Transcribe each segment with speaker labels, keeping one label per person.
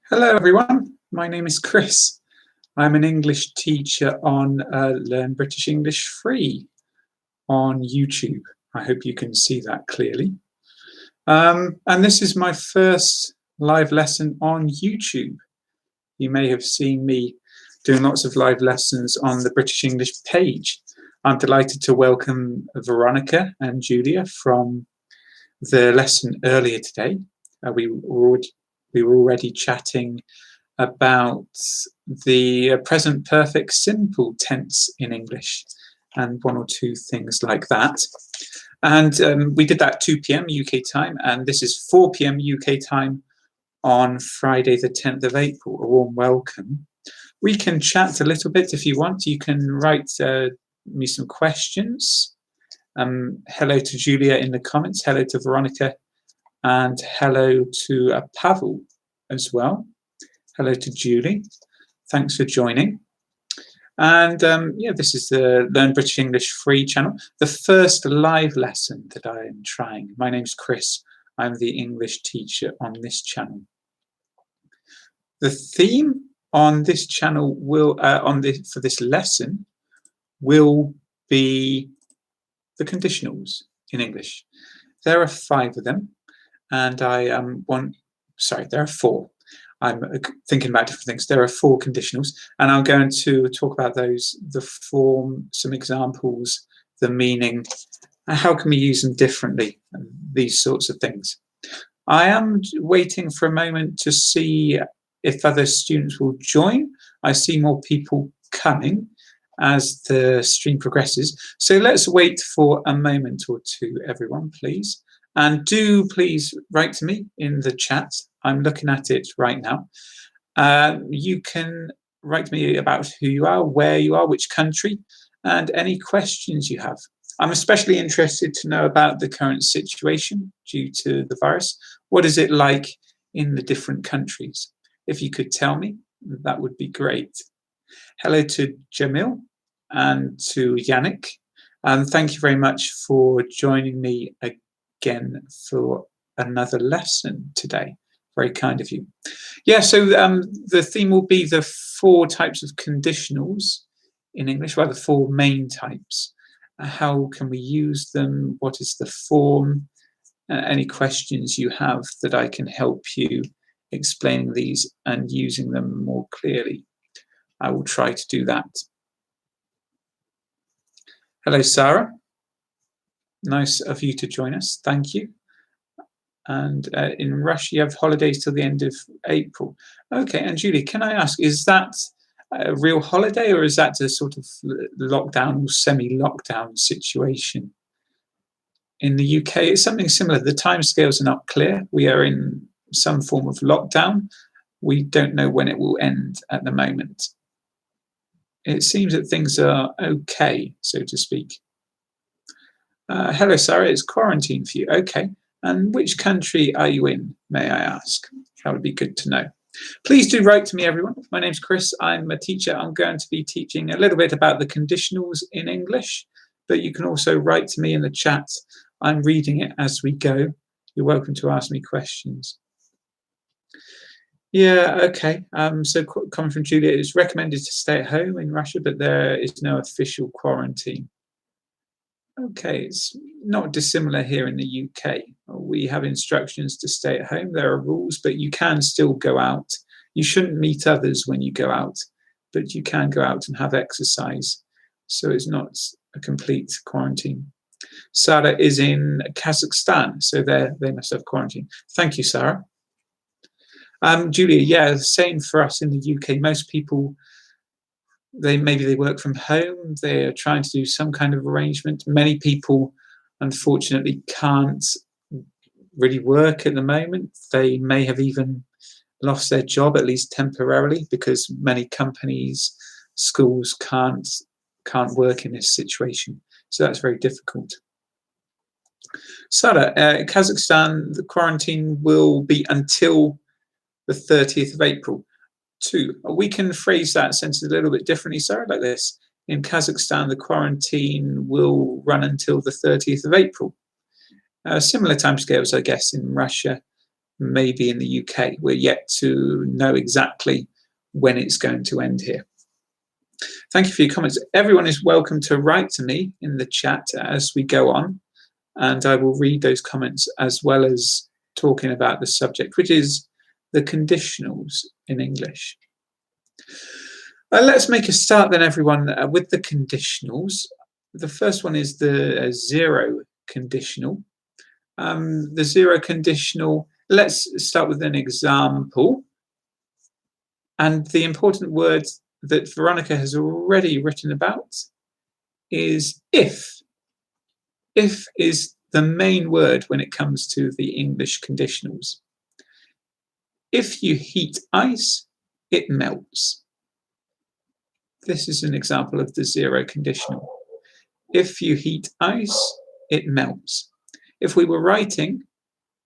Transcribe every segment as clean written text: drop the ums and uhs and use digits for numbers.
Speaker 1: Hello everyone, my name is Chris. I'm an English teacher on Learn British English Free on YouTube. I hope you can see that clearly. And this is my first live lesson on YouTube. You may have seen me doing lots of live lessons on the British English page. I'm delighted to welcome Veronica and Julia from the lesson earlier today. We were already chatting about the present perfect simple tense in English and one or two things like that. And we did that 2 p.m. UK time, and this is 4 p.m. UK time on Friday the 10th of April. A warm welcome. We can chat a little bit if you want. You can write me some questions. Hello to Julia in the comments, hello to Veronica, and hello to Pavel as well. Hello to Julie. Thanks for joining. And yeah, this is the Learn British English Free channel, the first live lesson that I am trying. My name's Chris. I'm the English teacher on this channel. The theme on this channel will, for this lesson, will be the conditionals in English. There are 5 of them, and there are 4. I'm thinking about different things. There are 4 conditionals, and I'm going to talk about those, the form, some examples, the meaning, and how can we use them differently, and these sorts of things. I am waiting for a moment to see if other students will join. I see more people coming as the stream progresses. So let's wait for a moment or two, everyone, please. And do please write to me in the chat. I'm looking at it right now. You can write to me about who you are, where you are, which country, and any questions you have. I'm especially interested to know about the current situation due to the virus. What is it like in the different countries? If you could tell me, that would be great. Hello to Jamil and to Yannick. Thank you very much for joining me again for another lesson today. Very kind of you. Yeah, so the theme will be the 4 types of conditionals in English, well, the 4 main types. How can we use them? What is the form? Any questions you have that I can help you explaining these and using them more clearly. I will try to do that. Hello, Sarah. Nice of you to join us. Thank you. And in Russia, you have holidays till the end of April. Okay, and Julie, can I ask, is that a real holiday or is that a sort of lockdown or semi-lockdown situation? In the UK, it's something similar. The timescales are not clear. We are in some form of lockdown. We don't know when it will end at the moment. It seems that things are okay, so to speak. Hello, Sarah, it's quarantine for you. Okay. And which country are you in, may I ask? That would be good to know. Please do write to me, everyone. My name's Chris. I'm a teacher. I'm going to be teaching a little bit about the conditionals in English, but you can also write to me in the chat. I'm reading it as we go. You're welcome to ask me questions. Yeah, okay. So coming from Julia, it's recommended to stay at home in Russia, but there is no official quarantine. Okay, it's not dissimilar here in the UK. We have instructions to stay at home. There are rules, but you can still go out. You shouldn't meet others when you go out, but you can go out and have exercise. So it's not a complete quarantine. Sarah is in Kazakhstan, so they must have quarantine. Thank you, Sarah. Julia, yeah, same for us in the UK. Most people, maybe they work from home, they're trying to do some kind of arrangement. Many people, unfortunately, can't really work at the moment. They may have even lost their job, at least temporarily, because many companies, schools can't work in this situation. So that's very difficult. Sarah, Kazakhstan, the quarantine will be until the 30th of April. 2. We can phrase that sentence a little bit differently, Sarah, like this. In Kazakhstan, the quarantine will run until the 30th of April. Similar timescales, I guess, in Russia. maybe in the UK. We're yet to know exactly when it's going to end here. Thank you for your comments. Everyone is welcome to write to me in the chat as we go on, and I will read those comments as well as talking about the subject, which is the conditionals in English. Let's make a start then, everyone, with the conditionals. The first one is the zero conditional. The zero conditional, let's start with an example. And the important word that Veronica has already written about is if. If is the main word when it comes to the English conditionals. If you heat ice, it melts. This is an example of the zero conditional. If you heat ice, it melts. If we were writing,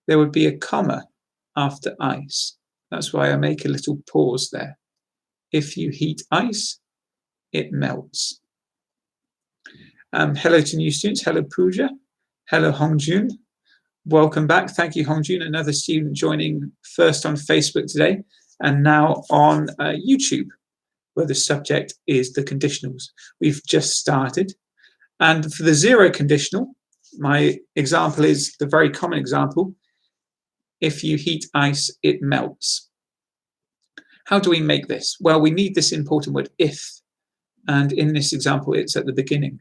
Speaker 1: there would be a comma after ice. That's why I make a little pause there. If you heat ice, it melts. Hello to new students. Hello, Pooja. Hello, Hongjun. Welcome back. Thank you, Hongjun. Another student joining first on Facebook today and now on YouTube, where the subject is the conditionals. We've just started. And for the zero conditional, my example is the very common example. If you heat ice, it melts. How do we make this? Well, we need this important word, if. And in this example, it's at the beginning.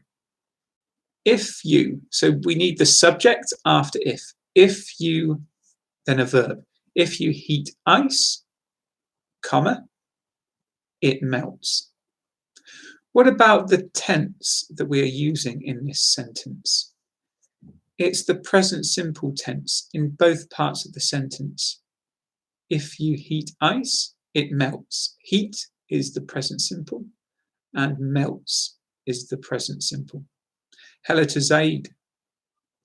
Speaker 1: If you, so we need the subject after if. If you, then a verb. If you heat ice, comma, it melts. What about the tense that we are using in this sentence? It's the present simple tense in both parts of the sentence. If you heat ice, it melts. Heat is the present simple and melts is the present simple. Hello to Zaid.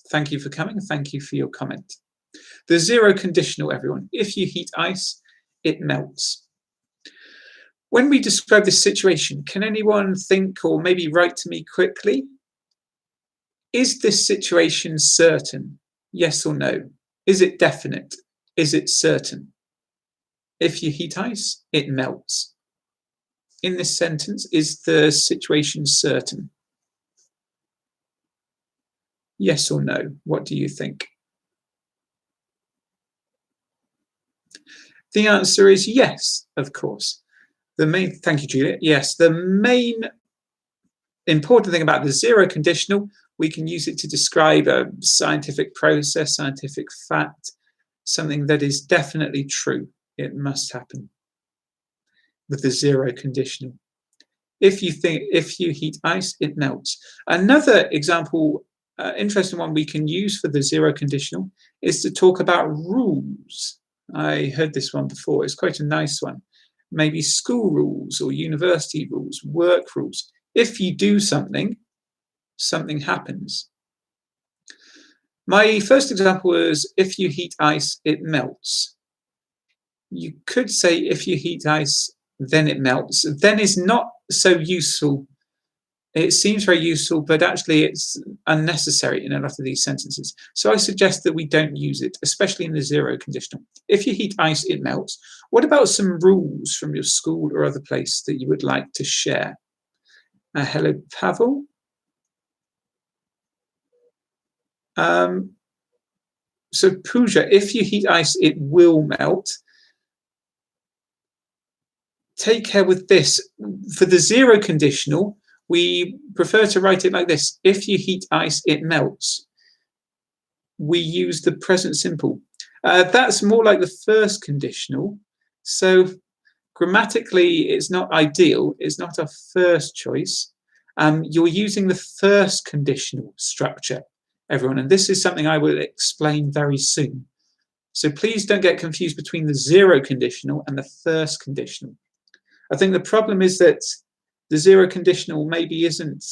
Speaker 1: Thank you for coming. Thank you for your comment. The zero conditional, everyone. If you heat ice, it melts. When we describe this situation, can anyone think or maybe write to me quickly? Is this situation certain? Yes or no? Is it definite? Is it certain? If you heat ice, it melts. In this sentence, is the situation certain? Yes or no? What do you think? The answer is yes, of course. Thank you, Julia. Yes, the main important thing about the zero conditional, we can use it to describe a scientific process, scientific fact, something that is definitely true. It must happen with the zero conditional. If you heat ice, it melts. Another example, interesting one we can use for the zero conditional is to talk about rules. I heard this one before. It's quite a nice one. Maybe school rules or university rules, work rules. If you do something, something happens. My first example was if you heat ice, it melts. You could say if you heat ice, then it melts. Then is not so useful. It seems very useful, but actually it's unnecessary in a lot of these sentences. So I suggest that we don't use it, especially in the zero conditional. If you heat ice, it melts. What about some rules from your school or other place that you would like to share? Hello, Pavel. So Pooja, if you heat ice, it will melt. Take care with this. For the zero conditional, we prefer to write it like this. If you heat ice, it melts. We use the present simple. That's more like the first conditional. So grammatically, it's not ideal. It's not a first choice. You're using the first conditional structure, everyone. And this is something I will explain very soon. So please don't get confused between the zero conditional and the first conditional. I think the problem is that the zero conditional maybe isn't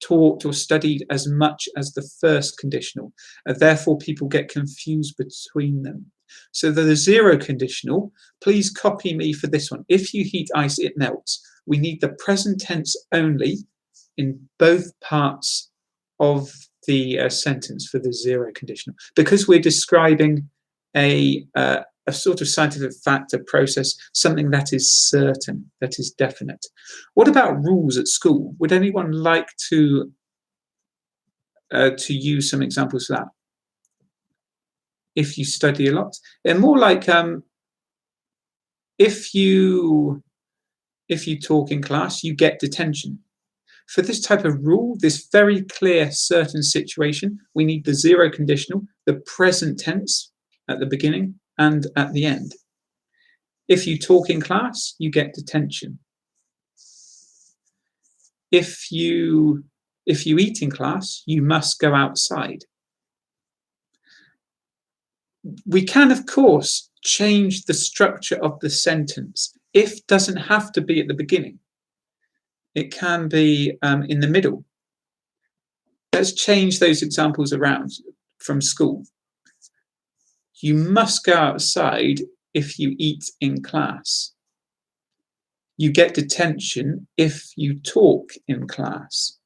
Speaker 1: taught or studied as much as the first conditional. Therefore, people get confused between them. So the zero conditional, please copy me for this one. If you heat ice, it melts. We need the present tense only in both parts of the sentence for the zero conditional, because we're describing a sort of scientific fact, a process, something that is certain, that is definite. What about rules at school? Would anyone like to use some examples of that? If you study a lot, and more like if you talk in class, you get detention. For this type of rule, this very clear, certain situation, we need the zero conditional, the present tense at the beginning and at the end. If you talk in class, you get detention. If you eat in class, you must go outside. We can, of course, change the structure of the sentence. If doesn't have to be at the beginning. It can be in the middle. Let's change those examples around from school. You must go outside if you eat in class. You get detention if you talk in class.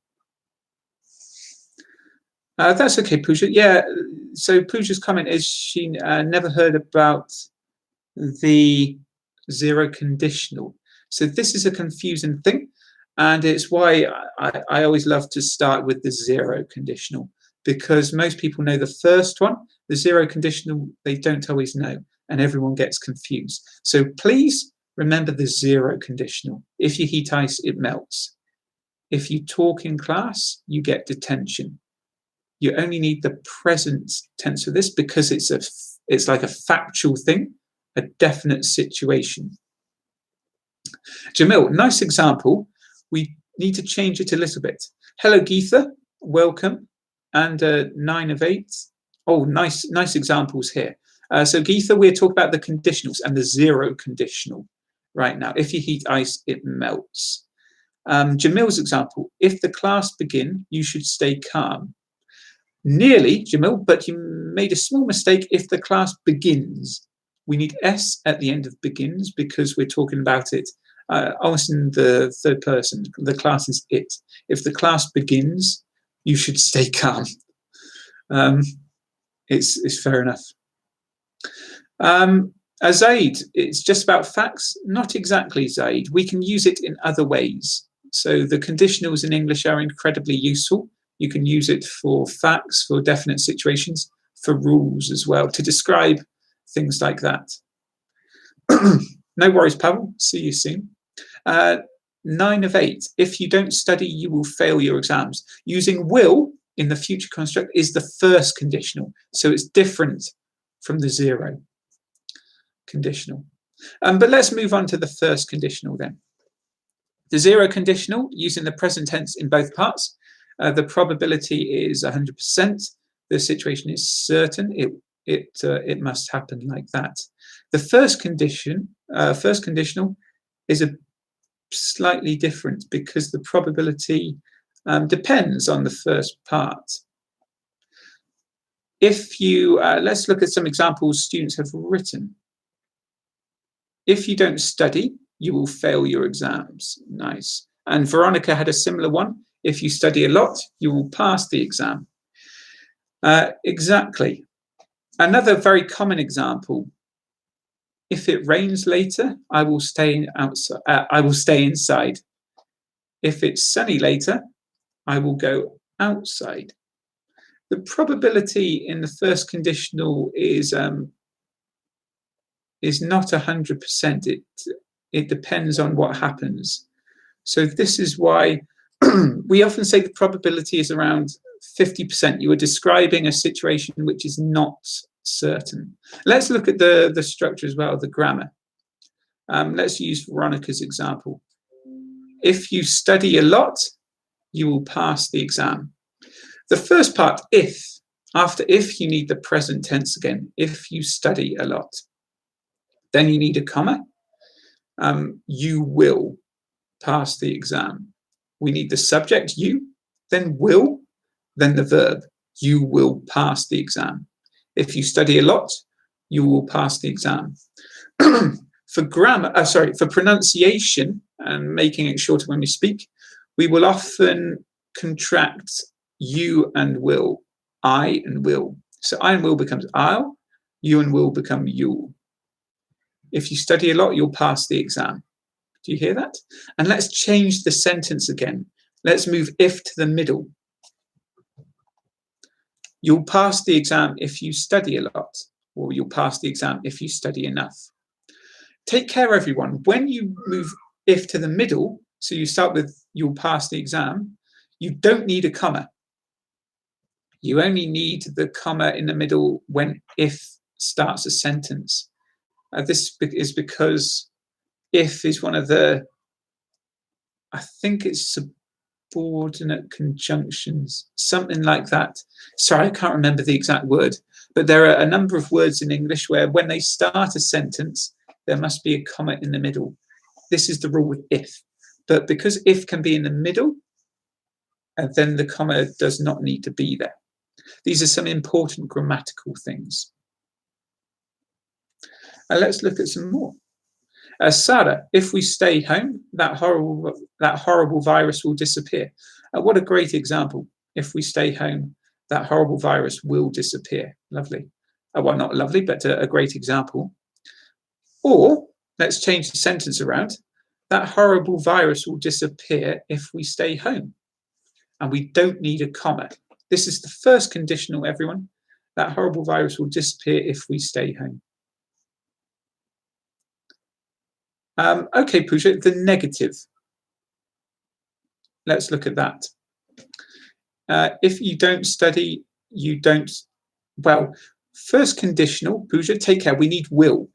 Speaker 1: That's okay, Pooja. Yeah, so Pooja's comment is she never heard about the zero conditional. So this is a confusing thing, and it's why I always love to start with the zero conditional, because most people know the first one. The zero conditional, they don't always know, and everyone gets confused. So please remember the zero conditional. If you heat ice, it melts. If you talk in class, you get detention. You only need the present tense for this because it's like a factual thing, a definite situation. Jamil, nice example. We need to change it a little bit. Hello, Geetha, welcome. And 9 of 8. Oh, nice examples here. So Geetha, we're talking about the conditionals and the zero conditional right now. If you heat ice, it melts. Jamil's example, if the class begin, you should stay calm. Nearly, Jamil, but you made a small mistake. If the class begins, we need S at the end of begins because we're talking about it almost in the third person. The class is it. If the class begins, you should stay calm. It's fair enough. Zaid, it's just about facts. Not exactly, Zaid. We can use it in other ways. So the conditionals in English are incredibly useful. You can use it for facts, for definite situations, for rules as well, to describe things like that. No worries, Pavel. See you soon. 9 of 8. If you don't study, you will fail your exams. Using will in the future construct is the first conditional. So it's different from the zero conditional. But let's move on to the first conditional then. The zero conditional, using the present tense in both parts. The probability is 100%. The situation is certain. It must happen like that. The first conditional, is a slightly different because the probability depends on the first part. If you let's look at some examples students have written. If you don't study, you will fail your exams. Nice. And Veronica had a similar one. If you study a lot, you will pass the exam. Exactly. Another very common example. If it rains later, I will stay outside. I will stay inside. If it's sunny later, I will go outside. The probability in the first conditional is not 100%. It depends on what happens. So this is why we often say the probability is around 50%. You are describing a situation which is not certain. Let's look at the structure as well, the grammar. Let's use Veronica's example. If you study a lot, you will pass the exam. The first part, if. After if, you need the present tense again. If you study a lot. Then you need a comma. You will pass the exam. We need the subject, you, then will, then the verb. You will pass the exam. If you study a lot, you will pass the exam. For grammar, for pronunciation and making it shorter when we speak, we will often contract you and will, I and will. So I and will becomes I'll, You and will become you'll. If you study a lot, you'll pass the exam. Do you hear that? And let's change the sentence again. Let's move if to the middle. You'll pass the exam if you study a lot, or you'll pass the exam if you study enough. Take care, everyone. When you move if to the middle, so you start with you'll pass the exam, you don't need a comma. You only need the comma in the middle when if starts a sentence. This is because if is one of the, I think it's subordinate conjunctions, something like that. Sorry, I can't remember the exact word, but there are a number of words in English where when they start a sentence, there must be a comma in the middle. This is the rule with if. But because if can be in the middle, and then the comma does not need to be there. These are some important grammatical things. Let's look at some more. Sarah, if we stay home, that horrible virus will disappear. What a great example. If we stay home, that horrible virus will disappear. Lovely. Well, not lovely, but a great example. Or let's change the sentence around. That horrible virus will disappear if we stay home. And we don't need a comma. This is the first conditional, everyone. That horrible virus will disappear if we stay home. Okay, Pooja, the negative. Let's look at that. If you don't study, you don't, well, first conditional, Pooja, take care, we need will.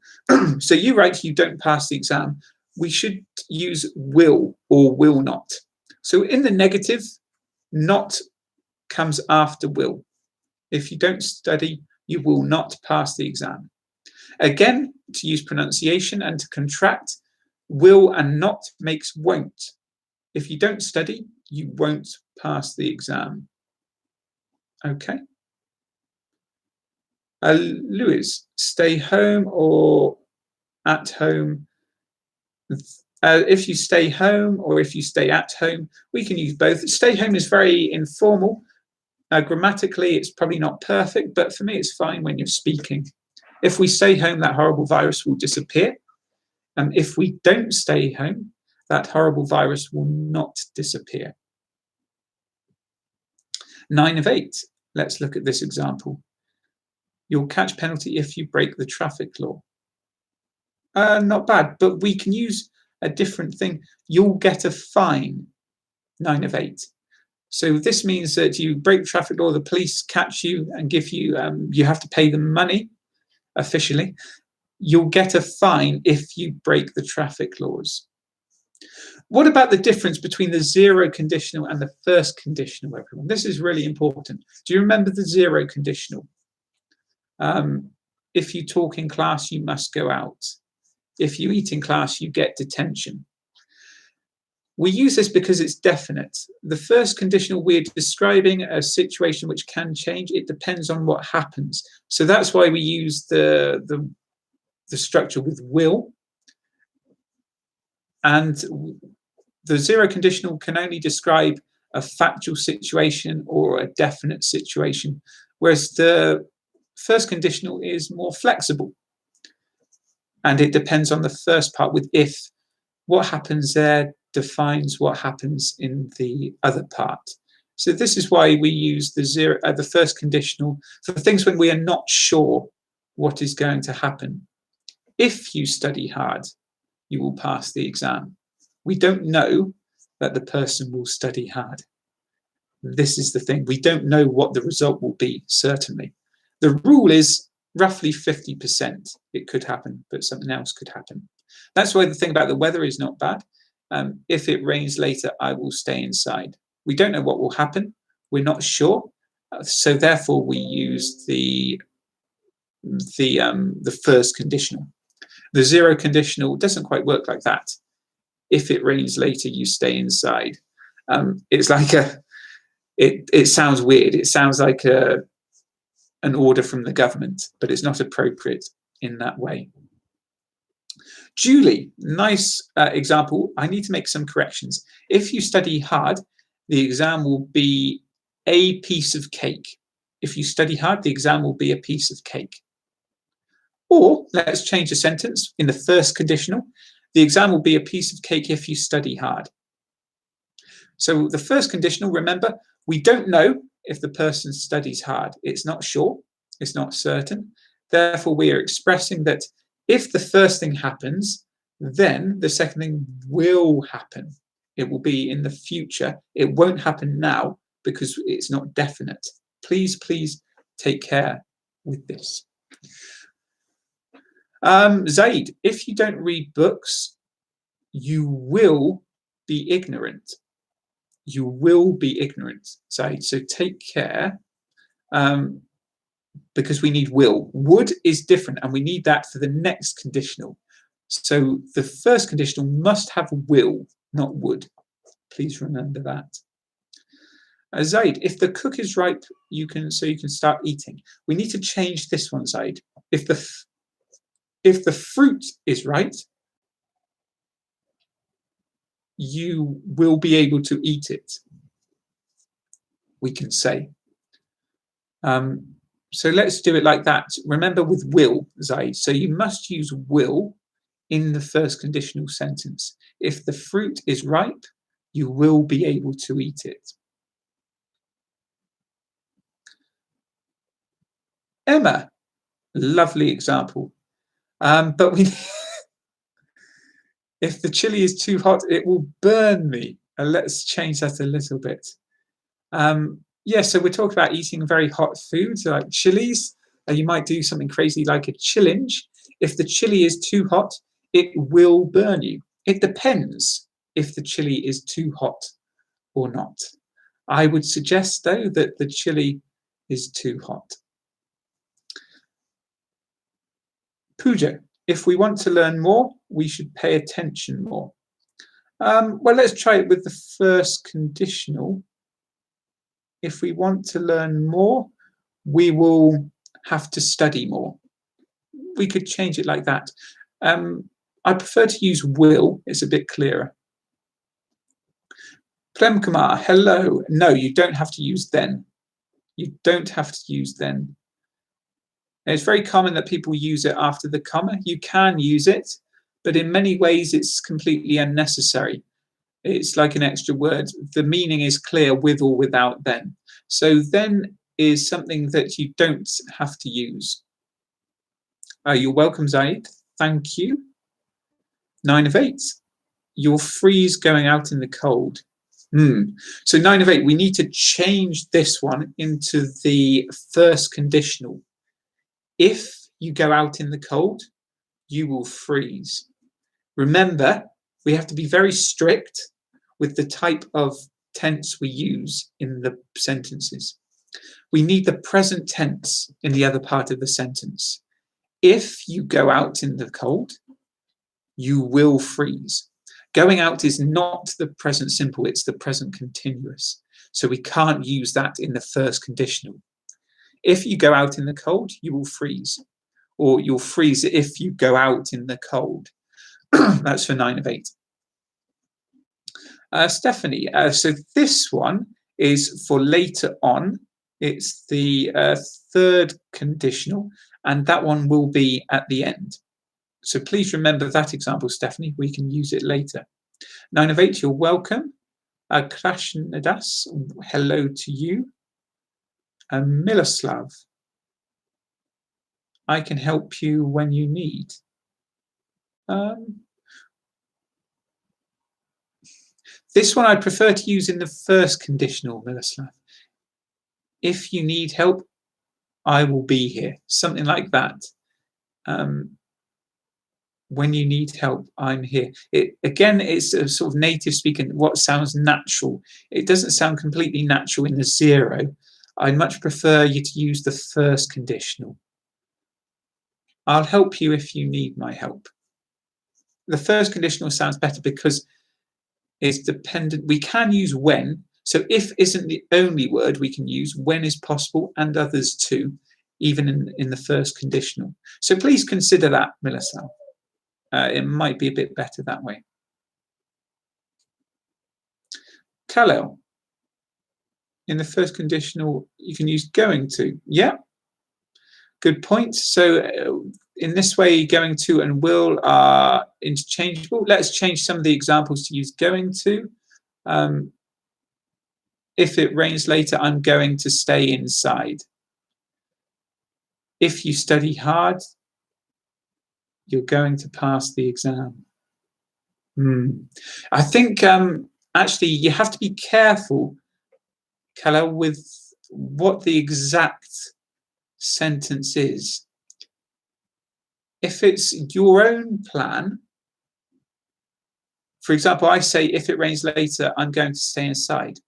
Speaker 1: So you write you don't pass the exam. We should use will or will not. So in the negative, not comes after will. If you don't study, you will not pass the exam. Again, to use pronunciation and to contract, will and not makes won't. If you don't study, you won't pass the exam. Okay. Louis, stay home or at home. If you stay home or if you stay at home, we can use both. Stay home is very informal. Grammatically, it's probably not perfect, but for me, it's fine when you're speaking. If we stay home, that horrible virus will disappear. If we don't stay home, that horrible virus will not disappear. 9 of 8. Let's look at this example. You'll catch penalty if you break the traffic law. Not bad, but we can use a different thing. You'll get a fine. 9 of 8. So this means that you break the traffic law, the police catch you and give you, you have to pay them money officially. You'll get a fine if you break the traffic laws. What about the difference between the zero conditional and the first conditional, everyone? This is really important. Do you remember the zero conditional? If you talk in class, you must go out. If you eat in class, you get detention. We use this because it's definite. The first conditional, we're describing a situation which can change. It depends on what happens. So that's why we use the structure with will. And the zero conditional can only describe a factual situation or a definite situation, whereas the first conditional is more flexible. And it depends on the first part with if. What happens there defines what happens in the other part. So this is why we use the first conditional for things when we are not sure what is going to happen. If you study hard, you will pass the exam. We don't know that the person will study hard. This is the thing. We don't know what the result will be, certainly. The rule is roughly 50%. It could happen, but something else could happen. That's why the thing about the weather is not bad. If it rains later, I will stay inside. We don't know what will happen. We're not sure. So therefore, we use the first conditional. The zero conditional doesn't quite work like that. If it rains later, you stay inside. It's like it sounds weird. It sounds like an order from the government, but it's not appropriate in that way. Julie, nice example. I need to make some corrections. If you study hard, the exam will be a piece of cake. If you study hard, the exam will be a piece of cake. Or let's change the sentence in the first conditional. The exam will be a piece of cake if you study hard. So the first conditional, remember, we don't know if the person studies hard. It's not sure, it's not certain. Therefore, we are expressing that if the first thing happens, then the second thing will happen. It will be in the future. It won't happen now because it's not definite. Please, please take care with this. Zaid, if you don't read books, you will be ignorant. You will be ignorant, Zaid. So take care, because we need will. Would is different, and we need that for the next conditional. So the first conditional must have will, not would. Please remember that. Zaid, if the cook is ripe, you can start eating. We need to change this one, Zaid. If the fruit is right, you will be able to eat it. We can say. So let's do it like that. Remember with will, Zaid. So you must use will in the first conditional sentence. If the fruit is ripe, you will be able to eat it. Emma, lovely example. But we, if the chili is too hot, it will burn me. Let's change that a little bit. Yeah, so we're talking about eating very hot foods like chilies. You might do something crazy like a challenge. If the chili is too hot, it will burn you. It depends if the chili is too hot or not. I would suggest, though, that the chili is too hot. Pooja, if we want to learn more, we should pay attention more. Well, let's try it with the first conditional. If we want to learn more, we will have to study more. We could change it like that. I prefer to use will, it's a bit clearer. Prem Kumar, hello. No, you don't have to use then. You don't have to use then. It's very common that people use it after the comma. You can use it, but in many ways it's completely unnecessary. It's like an extra word. The meaning is clear with or without then. So then is something that you don't have to use. You're welcome, Zaid. Thank you. 9 of 8. You'll freeze going out in the cold. So 9 of 8, we need to change this one into the first conditional. If you go out in the cold, you will freeze. Remember, we have to be very strict with the type of tense we use in the sentences. We need the present tense in the other part of the sentence. If you go out in the cold, you will freeze. Going out is not the present simple, it's the present continuous. So we can't use that in the first conditional. If you go out in the cold, you will freeze. Or you'll freeze if you go out in the cold. That's for 9 of 8. Stephanie, so this one is for later on. It's the third conditional, and that one will be at the end. So please remember that example, Stephanie. We can use it later. 9 of 8, you're welcome. Krashnadas, hello to you. Miloslav, I can help you when you need. This one I prefer to use in the first conditional, Miloslav. If you need help, I will be here. Something like that. When you need help, I'm here. Again, it's a sort of native speaking, what sounds natural. It doesn't sound completely natural in the 0. I'd much prefer you to use the first conditional. I'll help you if you need my help. The first conditional sounds better because it's dependent. We can use when. So if isn't the only word we can use, when is possible, and others too, even in the first conditional. So please consider that, Miloslav. It might be a bit better that way. Khalil, in the first conditional, you can use going to. Yeah, good point. So in this way, going to and will are interchangeable. Let's change some of the examples to use going to. If it rains later, I'm going to stay inside. If you study hard, you're going to pass the exam. I think actually you have to be careful, Kala, with what the exact sentence is. If it's your own plan, for example, I say, if it rains later, I'm going to stay inside.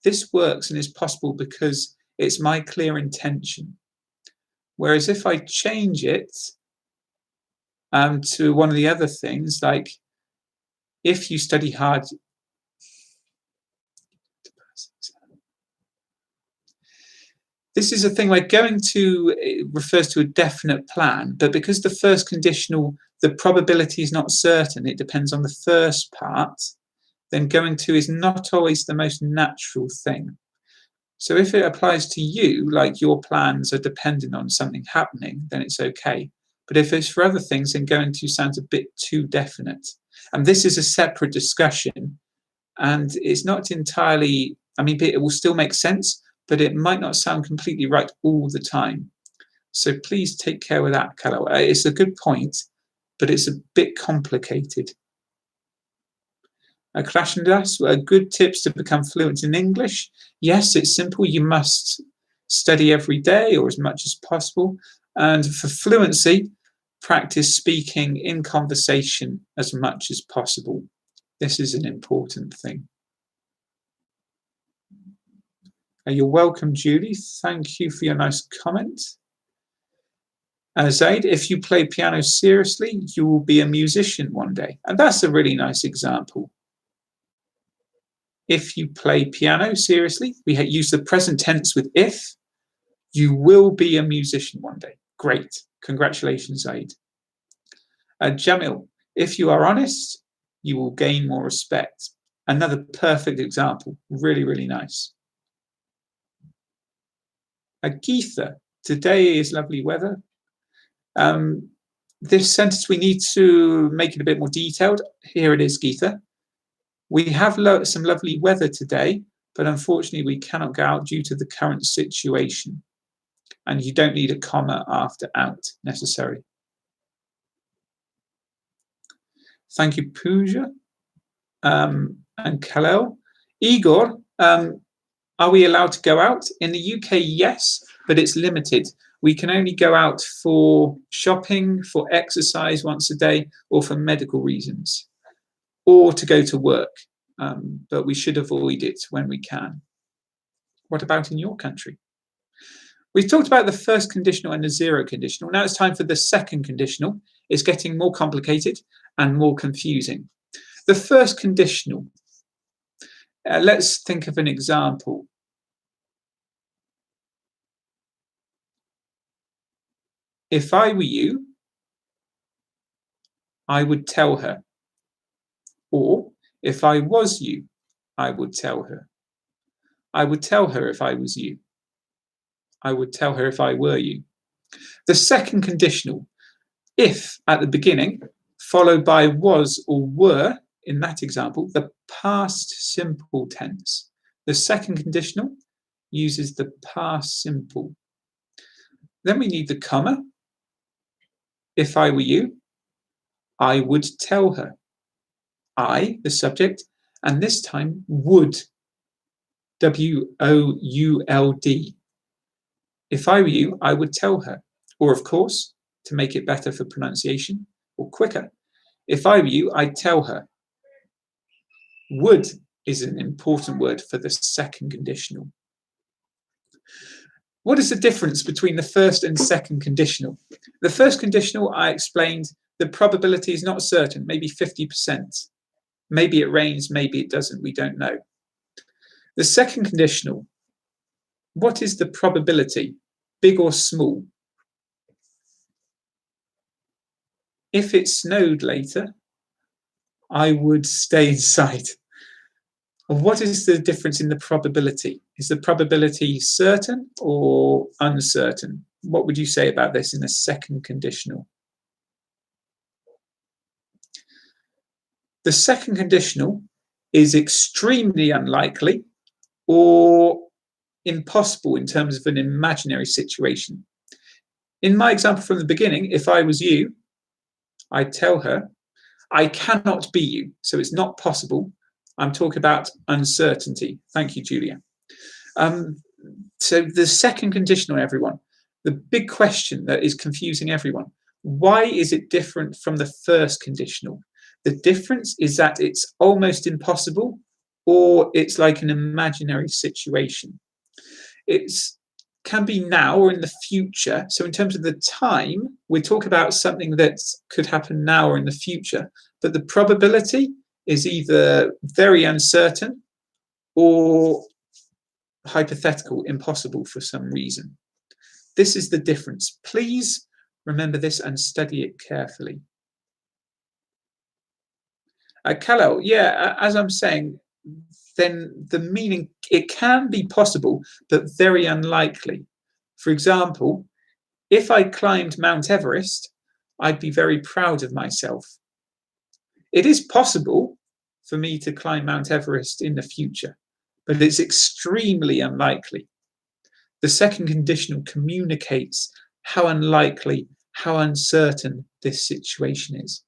Speaker 1: This works and is possible because it's my clear intention. Whereas if I change it to one of the other things, like if you study hard, this is a thing where going to refers to a definite plan, but because the first conditional, the probability is not certain, it depends on the first part, then going to is not always the most natural thing. So if it applies to you, like your plans are dependent on something happening, then it's okay. But if it's for other things, then going to sounds a bit too definite. And this is a separate discussion, and it's not entirely, I mean, it will still make sense, but it might not sound completely right all the time. So please take care with that, Kalo. It's a good point, but it's a bit complicated. Krashendas, good tips to become fluent in English. Yes, it's simple. You must study every day or as much as possible. And for fluency, practice speaking in conversation as much as possible. This is an important thing. You're welcome, Julie. Thank you for your nice comment. Zaid, if you play piano seriously, you will be a musician one day. And that's a really nice example. If you play piano seriously, we use the present tense with if, you will be a musician one day. Great. Congratulations, Zaid. Jamil, if you are honest, you will gain more respect. Another perfect example. Really, really nice. Geetha, today is lovely weather. This sentence, we need to make it a bit more detailed. Here it is, Geetha. We have some lovely weather today, but unfortunately we cannot go out due to the current situation. And you don't need a comma after out necessary. Thank you, Pooja and Kalel. Igor, are we allowed to go out? In the UK, yes, but it's limited. We can only go out for shopping, for exercise once a day, or for medical reasons, or to go to work. But we should avoid it when we can. What about in your country? We've talked about the first conditional and the zero conditional. Now it's time for the second conditional. It's getting more complicated and more confusing. The first conditional. Let's think of an example. If I were you, I would tell her. Or, if I was you, I would tell her. I would tell her if I was you. I would tell her if I were you. The second conditional, if at the beginning, followed by was or were, in that example, the past simple tense. The second conditional uses the past simple. Then we need the comma. If I were you, I would tell her. I, the subject, and this time would. W-O-U-L-D. If I were you, I would tell her. Or, of course, to make it better for pronunciation, or quicker, if I were you, I'd tell her. Would is an important word for the second conditional. What is the difference between the first and second conditional? The first conditional, I explained, the probability is not certain, maybe 50%. Maybe it rains, maybe it doesn't, we don't know. The second conditional, what is the probability, big or small? If it snowed later, I would stay inside. What is the difference in the probability? Is the probability certain or uncertain? What would you say about this in a second conditional? The second conditional is extremely unlikely or impossible in terms of an imaginary situation. In my example from the beginning, if I was you, I'd tell her, I cannot be you, so it's not possible. I'm talking about uncertainty. Thank you, Julia. So the second conditional, everyone, the big question that is confusing everyone, why is it different from the first conditional? The difference is that it's almost impossible or it's like an imaginary situation. It can be now or in the future. So in terms of the time, we talk about something that could happen now or in the future, but the probability is either very uncertain or hypothetical, impossible for some reason. This is the difference. Please remember this and study it carefully. Khalil, yeah, as I'm saying, then the meaning, it can be possible, but very unlikely. For example, if I climbed Mount Everest, I'd be very proud of myself. It is possible for me to climb Mount Everest in the future, but it's extremely unlikely. The second conditional communicates how unlikely, how uncertain this situation is.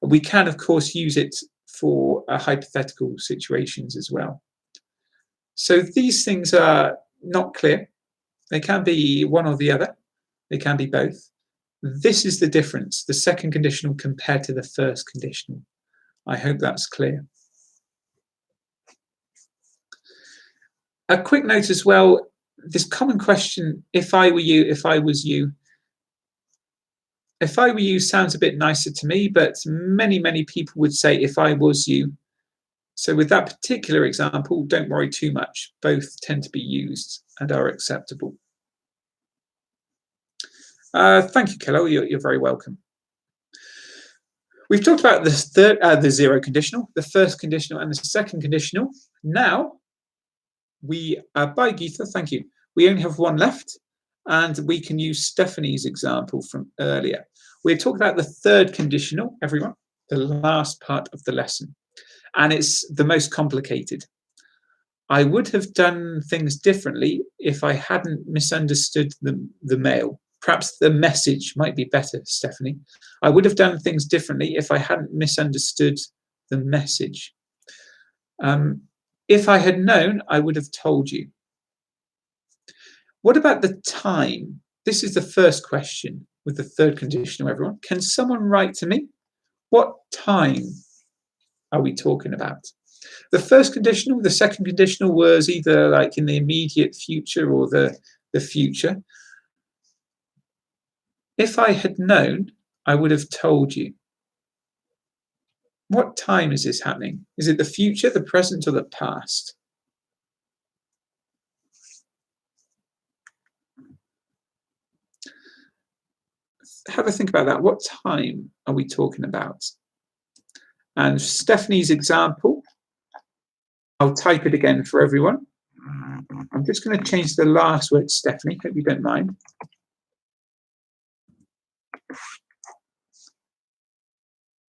Speaker 1: We can, of course, use it for hypothetical situations as well. So these things are not clear. They can be one or the other. They can be both. This is the difference, the second conditional compared to the first conditional. I hope that's clear. A quick note as well, this common question, if I were you, if I was you. If I were you sounds a bit nicer to me, but many people would say if I was you. So with that particular example, don't worry too much. Both tend to be used and are acceptable. Thank you, Khalil. You're very welcome. We've talked about the zero conditional, the first conditional, and the second conditional. Now, by Geetha, thank you. We only have one left, and we can use Stephanie's example from earlier. We're talking about the third conditional, everyone, the last part of the lesson, and it's the most complicated. I would have done things differently if I hadn't misunderstood the mail. Perhaps the message might be better, Stephanie. I would have done things differently if I hadn't misunderstood the message. If I had known, I would have told you. What about the time? This is the first question with the third conditional, everyone. Can someone write to me? What time are we talking about? The first conditional, the second conditional was either like in the immediate future or the future. If I had known, I would have told you. What time is this happening? Is it the future, the present, or the past? Have a think about that. What time are we talking about? And Stephanie's example, I'll type it again for everyone. I'm just going to change the last word, Stephanie, hope you don't mind.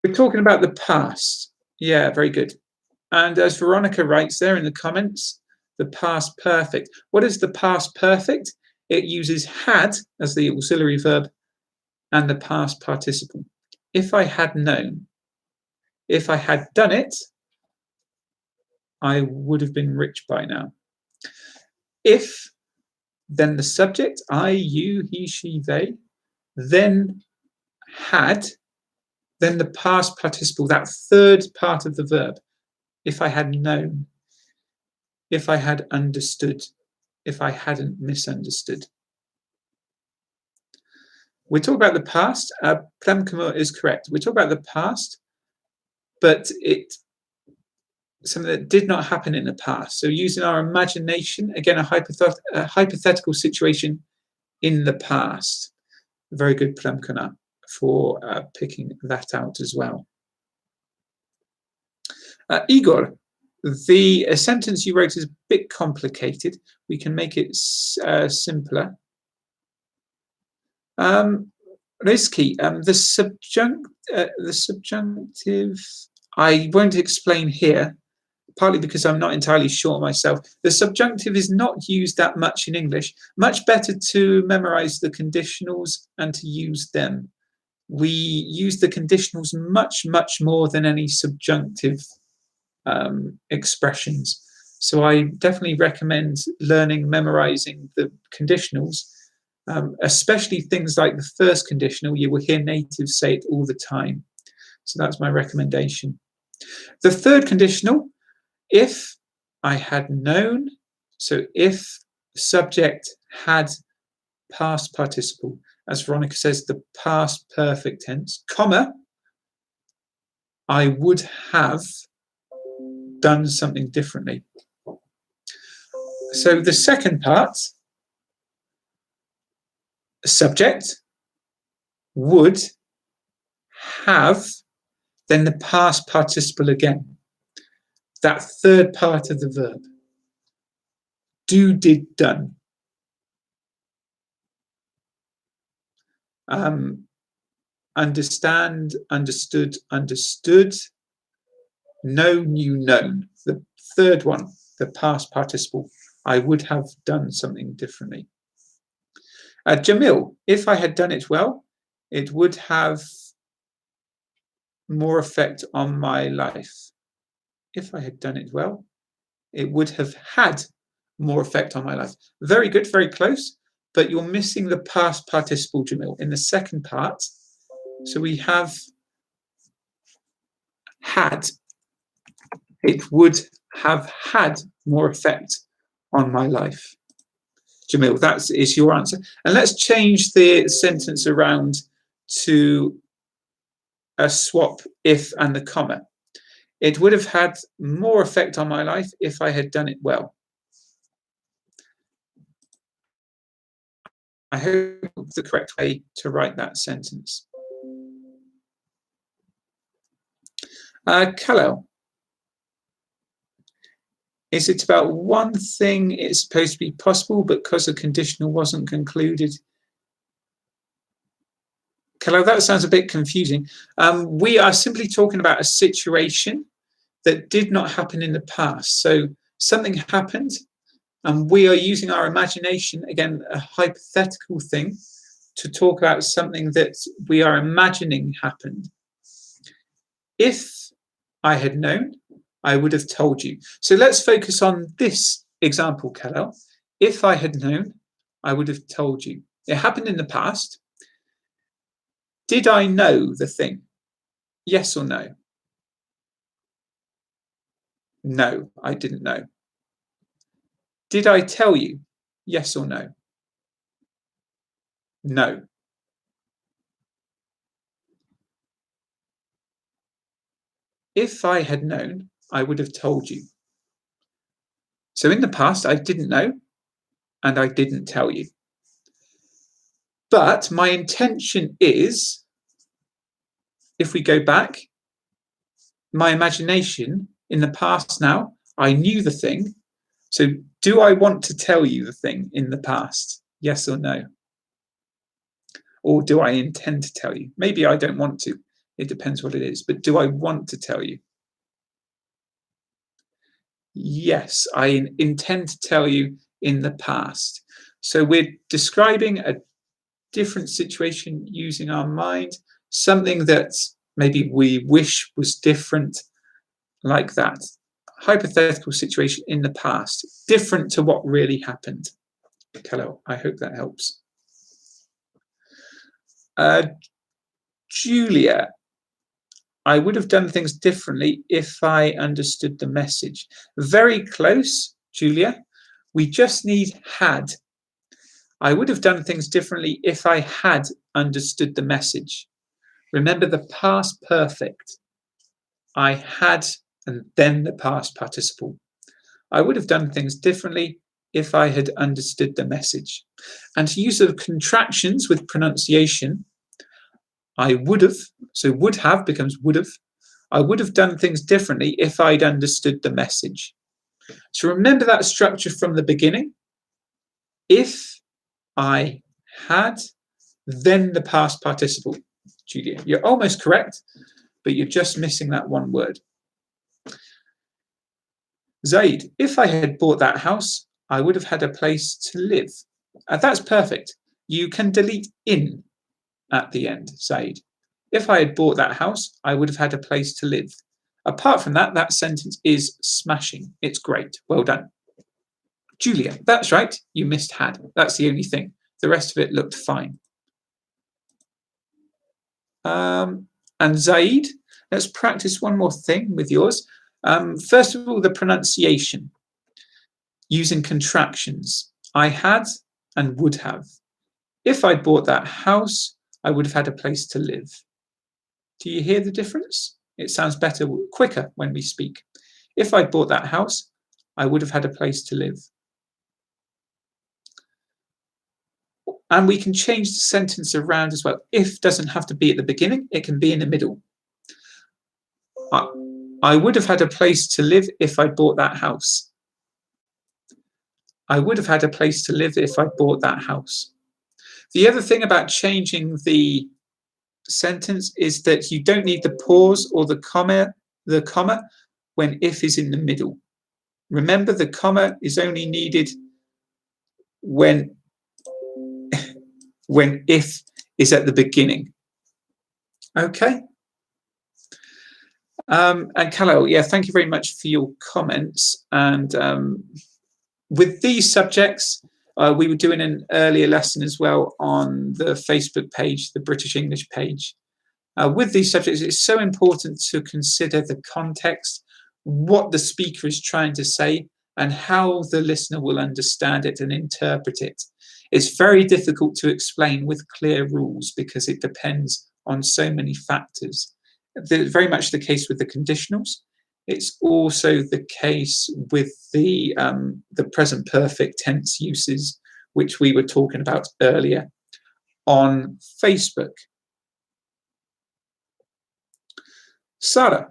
Speaker 1: We're talking about the past. Yeah, very good. And as Veronica writes there in the comments, the past perfect. What is the past perfect? It uses had as the auxiliary verb and the past participle. If I had known, if I had done it, I would have been rich by now. If, then the subject, I, you, he, she, they, then had, then the past participle, that third part of the verb. If I had known, if I had understood, if I hadn't misunderstood. We're talking about the past. Premkumar is correct. We're talking about the past, but something that did not happen in the past. So using our imagination, again, a hypothetical situation in the past. Very good, Premkumar, for picking that out as well. Igor, the sentence you wrote is a bit complicated. We can make it simpler. Rizki, the subjunctive, I won't explain here, partly because I'm not entirely sure myself. The subjunctive is not used that much in English. Much better to memorize the conditionals and to use them. We use the conditionals much, much more than any subjunctive expressions. So I definitely recommend learning, memorizing the conditionals, especially things like the first conditional. You will hear natives say it all the time. So that's my recommendation. The third conditional, if I had known, so if the subject had past participle, as Veronica says, the past perfect tense, comma, I would have done something differently. So the second part, subject, would have, then the past participle again. That third part of the verb. Do, did, done. Understand, understood, understood. Know, knew, known. The third one, the past participle. I would have done something differently. Jamil, if I had done it well, it would have more effect on my life. If I had done it well, it would have had more effect on my life. Very good, very close, but you're missing the past participle, Jamil, in the second part. So we have had. It would have had more effect on my life. Jamil, that is your answer. And let's change the sentence around to a swap if and the comma. It would have had more effect on my life if I had done it well. I hope the correct way to write that sentence. Khalil, is it about one thing it's supposed to be possible because a conditional wasn't concluded? Khalil, that sounds a bit confusing. We are simply talking about a situation that did not happen in the past. So something happened, and we are using our imagination, again, a hypothetical thing, to talk about something that we are imagining happened. If I had known, I would have told you. So let's focus on this example, Khalil. If I had known, I would have told you. It happened in the past. Did I know the thing? Yes or no? No, I didn't know. Did I tell you? Yes or no? No. If I had known, I would have told you. So in the past, I didn't know and I didn't tell you. But my intention is, if we go back, my imagination in the past now, I knew the thing. So do I want to tell you the thing in the past? Yes or no? Or do I intend to tell you? Maybe I don't want to. It depends what it is. But do I want to tell you? Yes, I intend to tell you in the past. So we're describing a different situation using our mind, something that maybe we wish was different, like that. Hypothetical situation in the past, different to what really happened. Hello, I hope that helps. Julia, I would have done things differently if I understood the message. Very close, Julia. We just need had. I would have done things differently if I had understood the message. Remember the past perfect. I had, and then the past participle. I would have done things differently if I had understood the message. And to use of contractions with pronunciation, I would have, so would have becomes would have. I would have done things differently if I'd understood the message. So remember that structure from the beginning. If I had, then the past participle. Julia, you're almost correct, but you're just missing that one word. Zaid, if I had bought that house, I would have had a place to live. That's perfect. You can delete in at the end, Zaid. If I had bought that house, I would have had a place to live. Apart from that, that sentence is smashing. It's great. Well done. Julia, that's right. You missed had. That's the only thing. The rest of it looked fine. And Zaid, let's practice one more thing with yours. First of all, the pronunciation using contractions. I had and would have. If I bought that house, I would have had a place to live. Do you hear the difference? It sounds better, quicker when we speak. If I bought that house, I would have had a place to live. And we can change the sentence around as well. If doesn't have to be at the beginning, it can be in the middle. I would have had a place to live if I bought that house. I would have had a place to live if I bought that house. The other thing about changing the sentence is that you don't need the pause or the comma when if is in the middle. Remember, the comma is only needed when if is at the beginning. Okay. And Khalil, yeah, thank you very much for your comments. And with these subjects, we were doing an earlier lesson as well on the Facebook page, the British English page. With these subjects, it's so important to consider the context, what the speaker is trying to say, and how the listener will understand it and interpret it. It's very difficult to explain with clear rules because it depends on so many factors. Very much the case with the conditionals. It's also the case with the present perfect tense uses, which we were talking about earlier on Facebook. Sarah,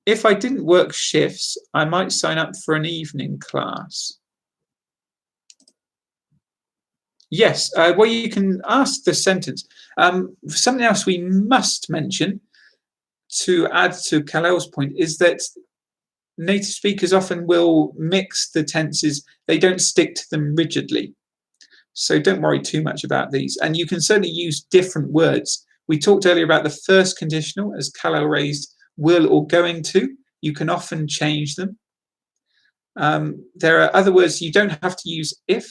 Speaker 1: if I didn't work shifts, I might sign up for an evening class. Yes, well, you can ask the sentence. Something else we must mention to add to Khalil's point is that native speakers often will mix the tenses. They don't stick to them rigidly. So don't worry too much about these. And you can certainly use different words. We talked earlier about the first conditional, as Khalil raised, will or going to. You can often change them. There are other words you don't have to use if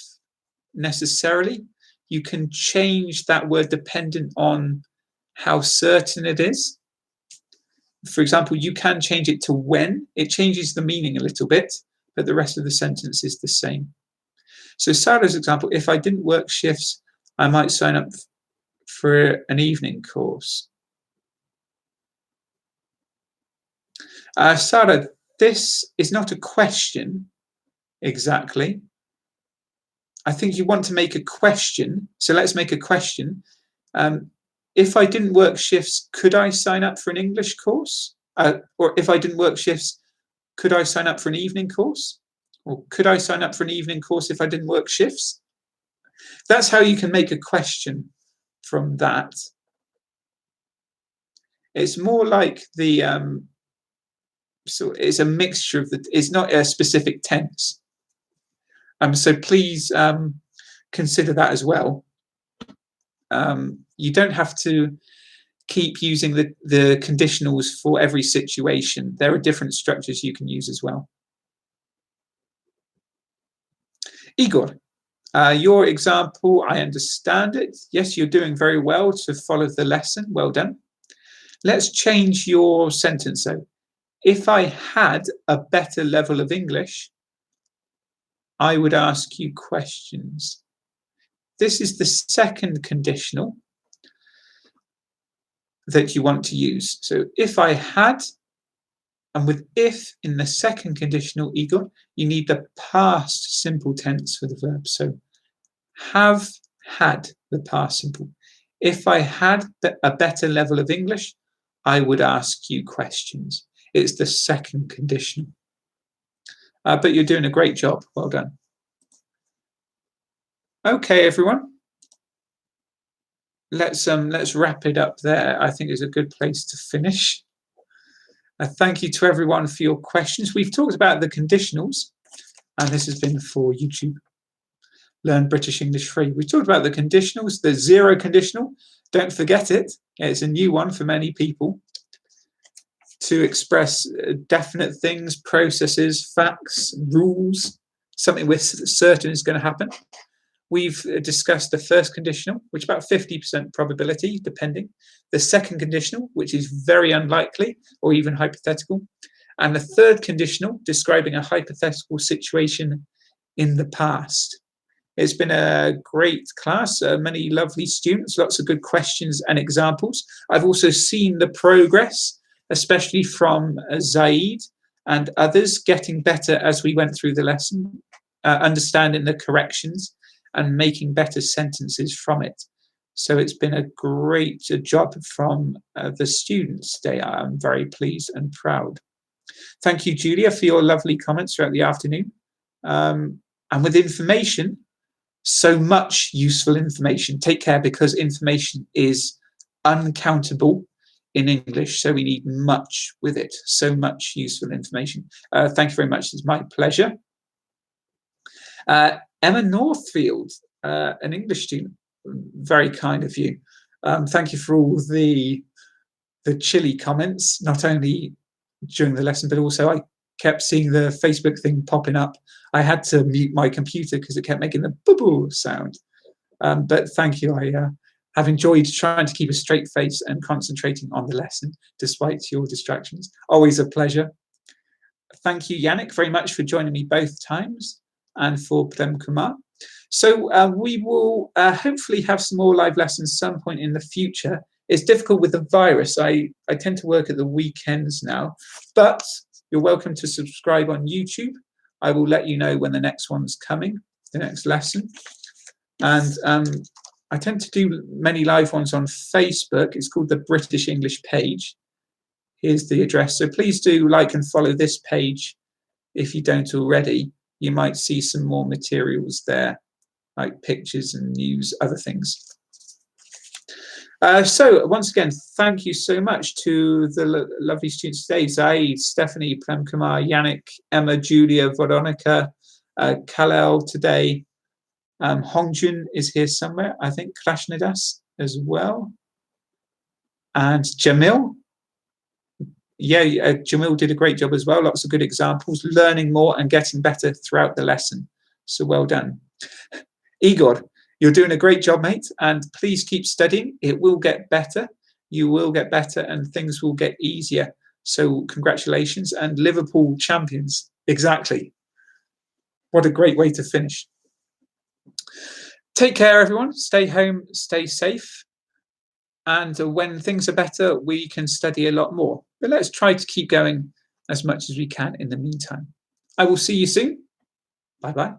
Speaker 1: necessarily. You can change that word dependent on how certain it is. For example, you can change it to when. It changes the meaning a little bit, but the rest of the sentence is the same. So Sarah's example, if I didn't work shifts, I might sign up for an evening course. Sarah, this is not a question exactly. I think you want to make a question. So let's make a question. If I didn't work shifts, could I sign up for an English course? Or if I didn't work shifts, could I sign up for an evening course? Or could I sign up for an evening course if I didn't work shifts? That's how you can make a question from that. It's more like the, so it's a mixture of it's not a specific tense. So please consider that as well. You don't have to keep using the conditionals for every situation. There are different structures you can use as well. Igor, your example, I understand it. Yes, you're doing very well to follow the lesson. Well done. Let's change your sentence though. If I had a better level of English, I would ask you questions. This is the second conditional that you want to use. So if I had, and with if in the second conditional, Igor, you need the past simple tense for the verb. So have had, the past simple. If I had a better level of English, I would ask you questions. It's the second conditional. But you're doing a great job. Well done. Okay, everyone. let's wrap it up there. I think is a good place to finish. Thank you to everyone for your questions. We've talked about the conditionals, and this has been for YouTube. Learn British English Free. We talked about the conditionals, the zero conditional. Don't forget it. It's a new one for many people to express definite things, processes, facts, rules, something we're certain is going to happen. We've discussed the first conditional, which is about 50% probability, depending. The second conditional, which is very unlikely or even hypothetical. And the third conditional, describing a hypothetical situation in the past. It's been a great class, many lovely students, lots of good questions and examples. I've also seen the progress, especially from Zaid and others, getting better as we went through the lesson, understanding the corrections and making better sentences from it. So it's been a great job from the students today. I'm very pleased and proud. Thank you, Julia, for your lovely comments throughout the afternoon. And with information, so much useful information. Take care, because information is uncountable in English, so we need much with it. So much useful information. Thank you very much. It's my pleasure. Emma Northfield, an English student, very kind of you. Thank you for all the chilly comments, not only during the lesson, but also I kept seeing the Facebook thing popping up. I had to mute my computer because it kept making the boo-boo sound. But thank you. I have enjoyed trying to keep a straight face and concentrating on the lesson despite your distractions. Always a pleasure. Thank you, Yannick, very much for joining me both times, and for Prem Kumar. So we will hopefully have some more live lessons some point in the future. It's difficult with the virus. I tend to work at the weekends now, but you're welcome to subscribe on YouTube. I will let you know when the next one's coming, the next lesson. And I tend to do many live ones on Facebook. It's called the British English page. Here's the address. So please do like and follow this page if you don't already. You might see some more materials there, like pictures and news, other things. So once again, thank you so much to the lovely students today: Zaid, Stephanie, Prem Kumar, Yannick, Emma, Julia, Veronica, Kalel today. Hongjun is here somewhere, I think, Krashnadas as well. And Jamil. Yeah, Jamil did a great job as well. Lots of good examples, learning more and getting better throughout the lesson. So well done. Igor, you're doing a great job, mate. And please keep studying. It will get better. You will get better and things will get easier. So congratulations. And Liverpool champions. Exactly. What a great way to finish. Take care, everyone. Stay home, stay safe. And when things are better, we can study a lot more. But let's try to keep going as much as we can in the meantime. I will see you soon. Bye-bye.